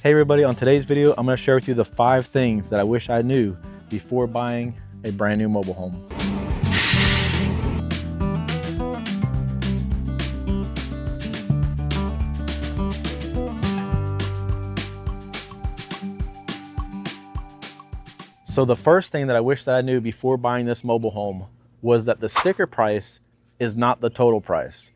Hey everybody, on today's video, I'm going to share with you the 5 things that I wish I knew before buying a brand new mobile home. So the first thing that I wish that I knew before buying this mobile home was that the sticker price is not the total price.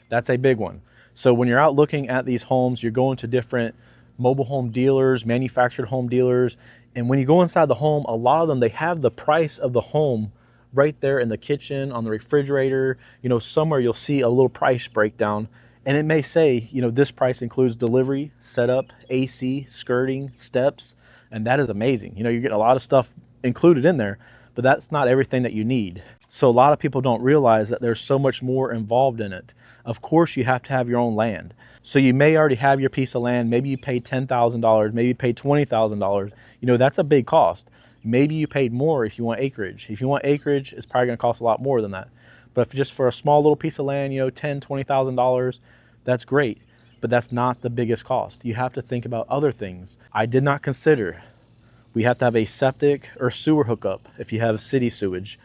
That's a big one. So when you're out looking at these homes, you're going to different mobile home dealers, manufactured home dealers, and when you go inside the home, a lot of them, they have the price of the home right there in the kitchen, on the refrigerator. You know, somewhere you'll see a little price breakdown, and it may say, you know, this price includes delivery, setup, AC, skirting, steps, and that is amazing. You know, you're getting a lot of stuff included in there, but that's not everything that you need. So a lot of people don't realize that there's so much more involved in it. Of course, you have to have your own land. So you may already have your piece of land. Maybe you paid $10,000, maybe you paid $20,000. You know, that's a big cost. Maybe you paid more if you want acreage. If you want acreage, it's probably gonna cost a lot more than that. But if just for a small little piece of land, you know, $10,000, $20,000, that's great. But that's not the biggest cost. You have to think about other things. I did not consider we have to have a septic or sewer hookup if you have city sewage.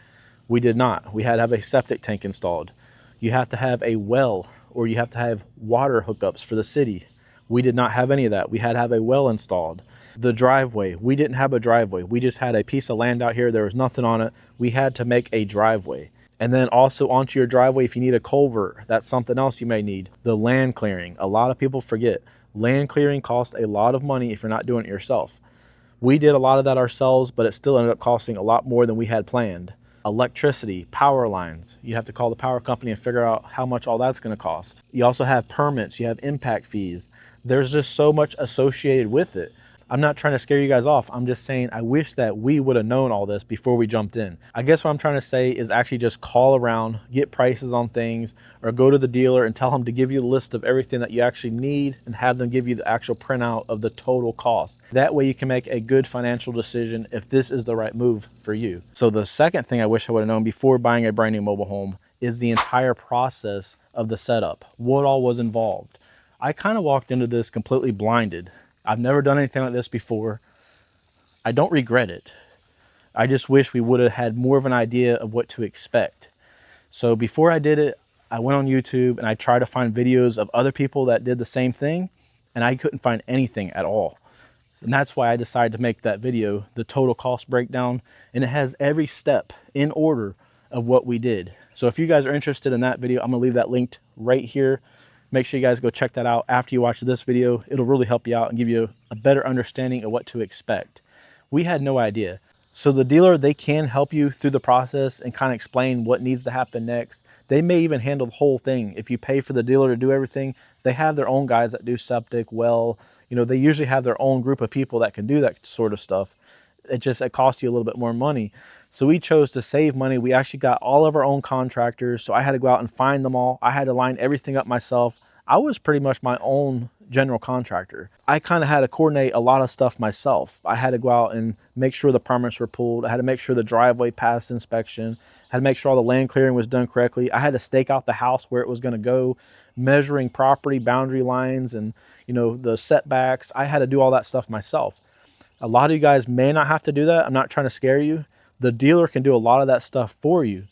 We did not. We had to have a septic tank installed. You have to have a well, or you have to have water hookups for the city. We did not have any of that. We had to have a well installed. The driveway, we didn't have a driveway. We just had a piece of land out here. There was nothing on it. We had to make a driveway. And then also onto your driveway, if you need a culvert, that's something else you may need. The land clearing. A lot of people forget. Land clearing costs a lot of money if you're not doing it yourself. We did a lot of that ourselves, but it still ended up costing a lot more than we had planned. Electricity, power lines. You have to call the power company and figure out how much all that's going to cost. You also have permits, you have impact fees. There's just so much associated with it. I'm not trying to scare you guys off. I'm just saying I wish that we would have known all this before we jumped in. I guess what I'm trying to say is actually just call around, get prices on things, or go to the dealer and tell them to give you the list of everything that you actually need and have them give you the actual printout of the total cost. That way you can make a good financial decision if this is the right move for you. So the second thing I wish I would have known before buying a brand new mobile home is the entire process of the setup. What all was involved. I kind of walked into this completely blinded. I've never done anything like this before. I don't regret it. I just wish we would have had more of an idea of what to expect. So before I did it, I went on YouTube and I tried to find videos of other people that did the same thing, and I couldn't find anything at all. And that's why I decided to make that video, the total cost breakdown, and it has every step in order of what we did. So if you guys are interested in that video, I'm gonna leave that linked right here. Make sure you guys go check that out after you watch this video. It'll really help you out and give you a better understanding of what to expect. We had no idea. So the dealer, they can help you through the process and kind of explain what needs to happen next. They may even handle the whole thing. If you pay for the dealer to do everything, they have their own guys that do septic, well, you know, they usually have their own group of people that can do that sort of stuff. It costs you a little bit more money. So we chose to save money. We actually got all of our own contractors. So I had to go out and find them all. I had to line everything up myself. I was pretty much my own general contractor. I kind of had to coordinate a lot of stuff myself. I had to go out and make sure the permits were pulled. I had to make sure the driveway passed inspection. I had to make sure all the land clearing was done correctly. I had to stake out the house where it was going to go, measuring property boundary lines and, you know, the setbacks. I had to do all that stuff myself. A lot of you guys may not have to do that. I'm not trying to scare you. The dealer can do a lot of that stuff for you.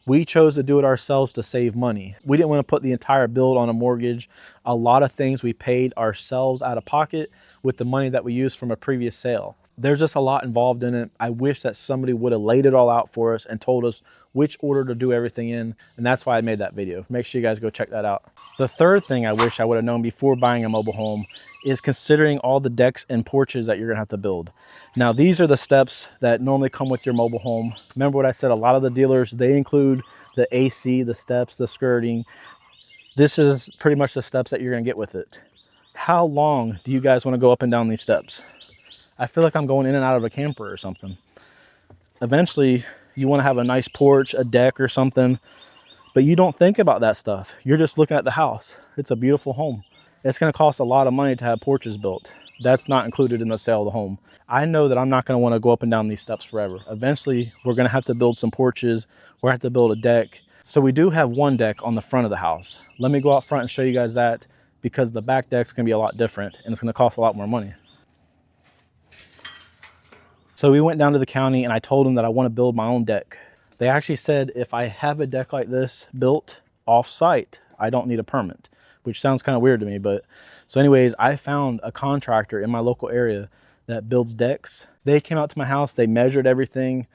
We chose to do it ourselves to save money. We didn't want to put the entire bill on a mortgage. A lot of things we paid ourselves out of pocket with the money that we used from a previous sale. There's just a lot involved in it. I wish that somebody would have laid it all out for us and told us which order to do everything in, and that's why I made that video. Make sure you guys go check that out. The third thing I wish I would have known before buying a mobile home is considering all the decks and porches that you're gonna have to build. Now, these are the steps that normally come with your mobile home. Remember what I said, a lot of the dealers, they include the AC, the steps, the skirting. This is pretty much the steps that you're gonna get with it. How long do you guys wanna go up and down these steps? I feel like I'm going in and out of a camper or something. Eventually, you wanna have a nice porch, a deck or something, but you don't think about that stuff. You're just looking at the house. It's a beautiful home. It's gonna cost a lot of money to have porches built. That's not included in the sale of the home. I know that I'm not gonna wanna go up and down these steps forever. Eventually, we're gonna have to build some porches. We're gonna have to build a deck. So we do have one deck on the front of the house. Let me go out front and show you guys that, because the back deck's gonna be a lot different and it's gonna cost a lot more money. So we went down to the county and I told them that I want to build my own deck. They actually said if I have a deck like this built off site, I don't need a permit, which sounds kind of weird to me. But so anyways, I found a contractor in my local area that builds decks. They came out to my house, they measured everything,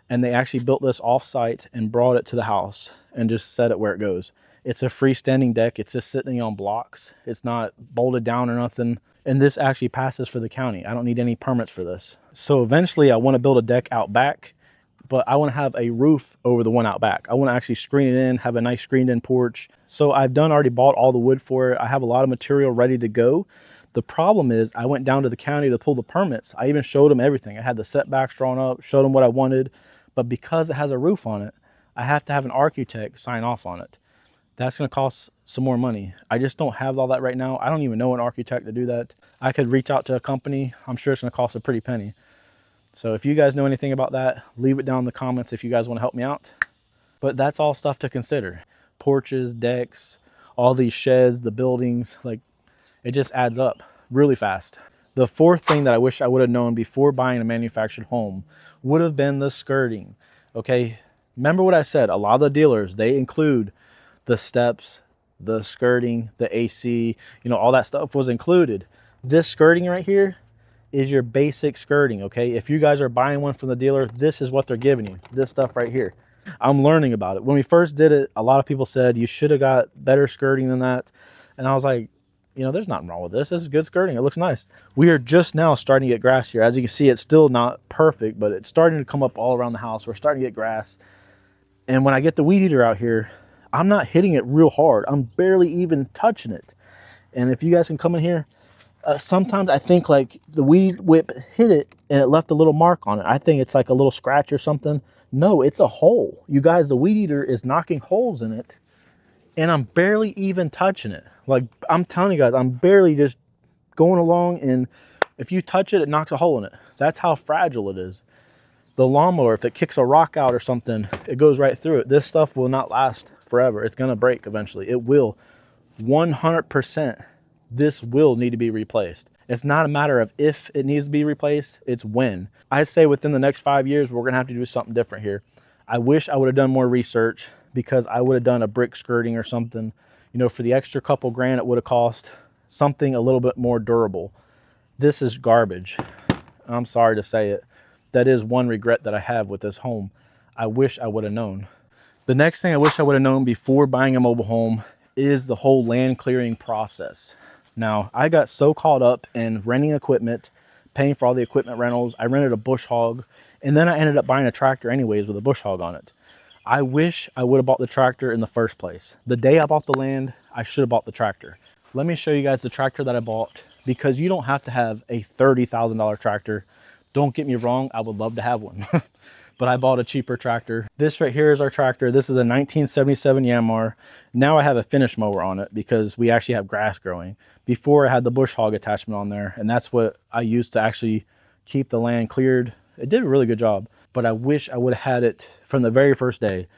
and they actually built this off site and brought it to the house and just set it where it goes. It's a freestanding deck. It's just sitting on blocks. It's not bolted down or nothing. And this actually passes for the county. I don't need any permits for this. So eventually I want to build a deck out back, but I want to have a roof over the one out back. I want to actually screen it in, have a nice screened in porch. So I've already bought all the wood for it. I have a lot of material ready to go. The problem is I went down to the county to pull the permits. I even showed them everything. I had the setbacks drawn up, showed them what I wanted, but because it has a roof on it, I have to have an architect sign off on it. That's going to cost some more money. I just don't have all that right now. I don't even know an architect to do that. I could reach out to a company. I'm sure it's going to cost a pretty penny. So if you guys know anything about that, leave it down in the comments if you guys want to help me out. But that's all stuff to consider. Porches, decks, all these sheds, the buildings, like it just adds up really fast. The fourth thing that I wish I would have known before buying a manufactured home would have been the skirting. Okay, remember what I said, a lot of the dealers, they include the steps, the skirting, the AC, you know, all that stuff was included. This skirting right here is your basic skirting, okay? If you guys are buying one from the dealer, this is what they're giving you, this stuff right here. I'm learning about it. When we first did it, a lot of people said you should have got better skirting than that. And I was like, you know, there's nothing wrong with this. This is good skirting. It looks nice. We are just now starting to get grass here. As you can see, it's still not perfect, but it's starting to come up all around the house. We're starting to get grass. And when I get the weed eater out here, I'm not hitting it real hard. I'm barely even touching it. And if you guys can come in here, sometimes I think like the weed whip hit it and it left a little mark on it. I think it's like a little scratch or something. No, it's a hole. You guys, the weed eater is knocking holes in it and I'm barely even touching it. Like I'm telling you guys, I'm barely just going along, and if you touch it, it knocks a hole in it. That's how fragile it is. The lawnmower, if it kicks a rock out or something, it goes right through it. This stuff will not last forever. It's gonna break eventually. It will. 100%. This will need to be replaced. It's not a matter of if it needs to be replaced, it's when. I say within the next 5 years, we're gonna have to do something different here. I wish I would have done more research, because I would have done a brick skirting or something. You know, for the extra couple grand it would have cost, something a little bit more durable. This is garbage. I'm sorry to say it. That is one regret that I have with this home. I wish I would have known. The next thing I wish I would have known before buying a mobile home is the whole land clearing process. Now, I got so caught up in renting equipment, paying for all the equipment rentals. I rented a bush hog, and then I ended up buying a tractor anyways with a bush hog on it. I wish I would have bought the tractor in the first place. The day I bought the land, I should have bought the tractor. Let me show you guys the tractor that I bought, because you don't have to have a $30,000 tractor. Don't get me wrong, I would love to have one, but I bought a cheaper tractor. This right here is our tractor. This is a 1977 Yanmar. Now I have a finish mower on it because we actually have grass growing. Before I had the bush hog attachment on there, and that's what I used to actually keep the land cleared. It did a really good job, but I wish I would have had it from the very first day.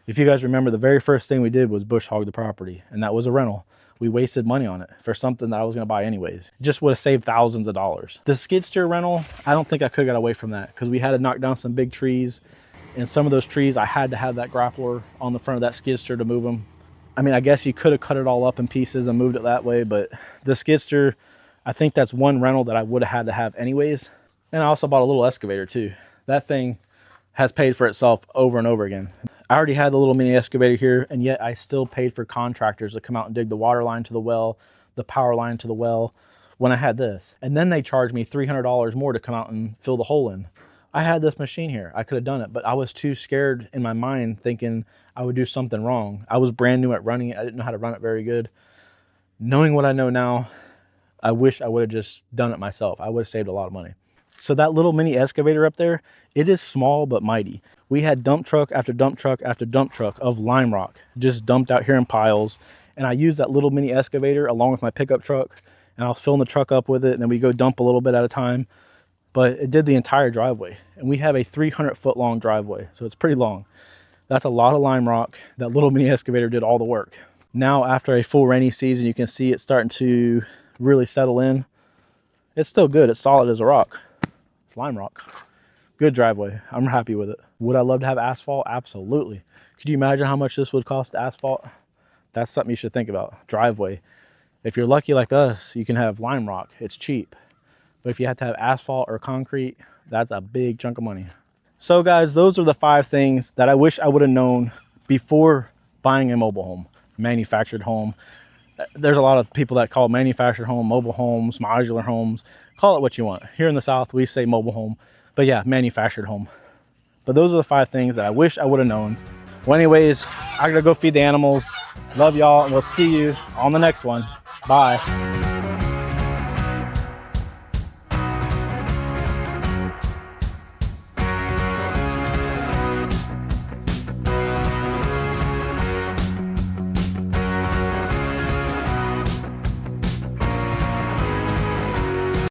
If you guys remember, the very first thing we did was bush hog the property, and that was a rental. We wasted money on it for something that I was going to buy anyways. Just would have saved thousands of dollars. The skid steer rental, I don't think I could have got away from that, because we had to knock down some big trees, and some of those trees I had to have that grappler on the front of that skid steer to move them. I mean, I guess you could have cut it all up in pieces and moved it that way, but the skid steer, I think that's one rental that I would have had to have anyways. And I also bought a little excavator too. That thing has paid for itself over and over again. I already had the little mini excavator here, and yet I still paid for contractors to come out and dig the water line to the well, the power line to the well, when I had this. And then they charged me $300 more to come out and fill the hole in. I had this machine here. I could have done it, but I was too scared in my mind, thinking I would do something wrong. I was brand new at running it. I didn't know how to run it very good. Knowing what I know now, I wish I would have just done it myself. I would have saved a lot of money. So that little mini excavator up there, it is small but mighty. We had dump truck after dump truck after dump truck of lime rock just dumped out here in piles. And I used that little mini excavator along with my pickup truck, and I was filling the truck up with it, and then we go dump a little bit at a time. But it did the entire driveway, and we have a 300-foot long driveway, so it's pretty long. That's a lot of lime rock. That little mini excavator did all the work. Now, after a full rainy season, you can see it's starting to really settle in. It's still good. It's solid as a rock. It's lime rock. Good driveway. I'm happy with it. Would I love to have asphalt? Absolutely. Could you imagine how much this would cost to asphalt? That's something you should think about. Driveway. If you're lucky like us, you can have lime rock. It's cheap. But if you have to have asphalt or concrete, that's a big chunk of money. So guys, those are the 5 things that I wish I would have known before buying a mobile home, manufactured home. There's a lot of people that call manufactured home, mobile homes, modular homes. Call it what you want. Here in the South, we say mobile home, but yeah, manufactured home. But those are the 5 things that I wish I would have known. Well, anyways, I gotta go feed the animals. Love y'all, and we'll see you on the next one. Bye.